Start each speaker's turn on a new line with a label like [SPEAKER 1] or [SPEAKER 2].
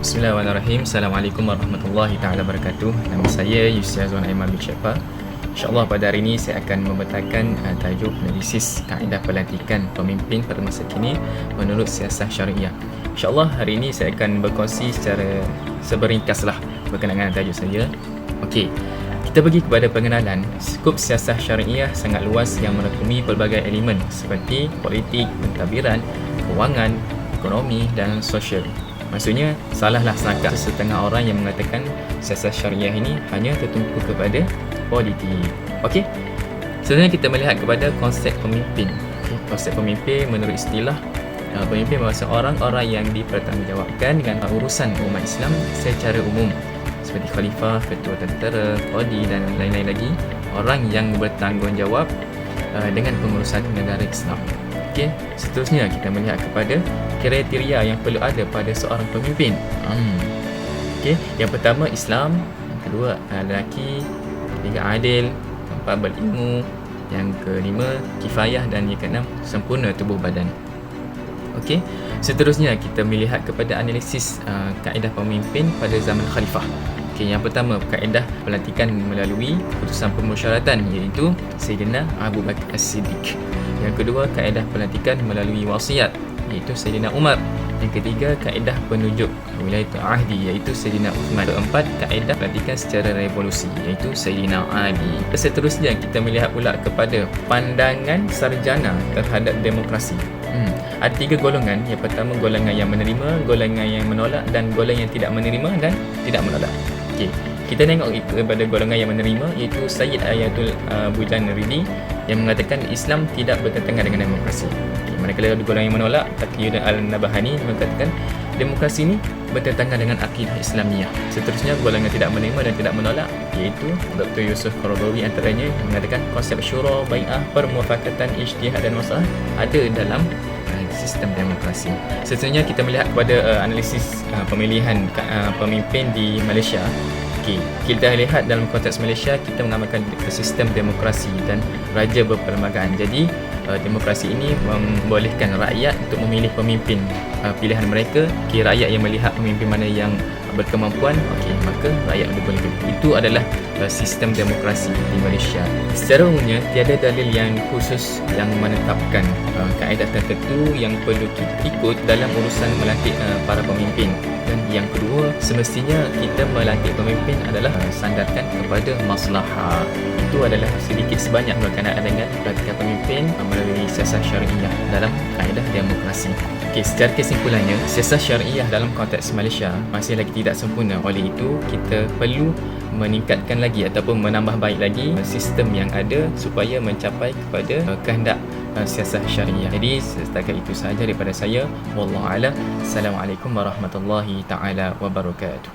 [SPEAKER 1] Bismillahirrahmanirrahim. Assalamualaikum warahmatullahi taala wabarakatuh. Nama saya Yusya Zuan Aiman bin Syafa. InsyaAllah pada hari ini saya akan membentangkan tajuk analisis kaedah pelantikan pemimpin pada masa kini menurut siasah syariah. InsyaAllah hari ini saya akan berkongsi secara seberingkaslah berkenaan dengan tajuk saya. Okey, kita pergi kepada pengenalan. Skup siasah syariah sangat luas yang merangkumi pelbagai elemen seperti politik, pentadbiran, kewangan, ekonomi dan sosial. Maksudnya, salahlah sangka setengah orang yang mengatakan siasat syariah ini hanya tertumpu kepada politik. Okey? Sebenarnya kita melihat kepada konsep pemimpin. Konsep pemimpin menurut istilah, pemimpin bermaksud orang-orang yang dipertanggungjawabkan dengan urusan umat Islam secara umum, seperti khalifah, ketua tentera, qadi dan lain-lain lagi. Orang yang bertanggungjawab dengan pengurusan negara Islam. Okey, seterusnya kita melihat kepada kriteria yang perlu ada pada seorang pemimpin. Okey, yang pertama Islam, yang kedua lelaki, ketiga adil, keempat berilmu, yang kelima kifayah dan yang keenam sempurna tubuh badan. Okey, seterusnya kita melihat kepada analisis kaedah pemimpin pada zaman khalifah. Okey, yang pertama kaedah pelantikan melalui putusan permusyawaratan iaitu Sayyidina Abu Bakar As-Siddiq. Yang kedua kaedah pelantikan melalui wasiat iaitu Sayyidina Umar. Yang ketiga kaedah penunjuk wilayatul ahdi iaitu Sayyidina Uthman. Keempat kaedah pelantikan secara revolusi iaitu Sayyidina Ali. Seterusnya kita melihat pula kepada pandangan sarjana terhadap demokrasi. Ada tiga golongan. Yang pertama golongan yang menerima, golongan yang menolak dan golongan yang tidak menerima dan tidak menolak. Okey, kita tengok kepada golongan yang menerima iaitu Sayyid Ayatul Bujan Ridi yang mengatakan Islam tidak bertentangan dengan demokrasi. Okay, manakala golongan yang menolak Taqiyuddin Al-Nabhani mengatakan demokrasi ini bertentangan dengan akidah Islamiyah. Seterusnya golongan tidak menerima dan tidak menolak iaitu Dr. Yusuf Qaradawi antaranya yang mengatakan konsep syura, bai'ah, permuafakatan, ijtihad dan masalah ada dalam sistem demokrasi. Seterusnya kita melihat kepada analisis pemilihan pemimpin di Malaysia. Okay, kita lihat dalam konteks Malaysia kita mengamalkan sistem demokrasi dan raja berperlembagaan. Jadi demokrasi ini membolehkan rakyat untuk memilih pemimpin pilihan mereka. Okay, rakyat yang melihat pemimpin mana yang berkemampuan, maka rakyat boleh pilih. Itu adalah sistem demokrasi di Malaysia. Secara umumnya tiada dalil yang khusus yang menetapkan kaedah tertentu yang perlu kita ikut dalam urusan melantik para pemimpin. Dan yang kedua, semestinya kita melantik pemimpin adalah sandarkan kepada maslahah. Itu adalah sedikit sebanyak berkenaan dengan pelantikan pemimpin melalui siasat syariah dalam kaedah demokrasi. Okey, secara kesimpulannya, siasat syariah dalam konteks Malaysia masih lagi tidak sempurna. Oleh itu, kita perlu meningkatkan lagi ataupun menambah baik lagi sistem yang ada supaya mencapai kepada kehendak siasat syariah. Jadi setakat itu sahaja daripada saya. Wallahu a'lam. Assalamualaikum warahmatullahi taala wabarakatuh.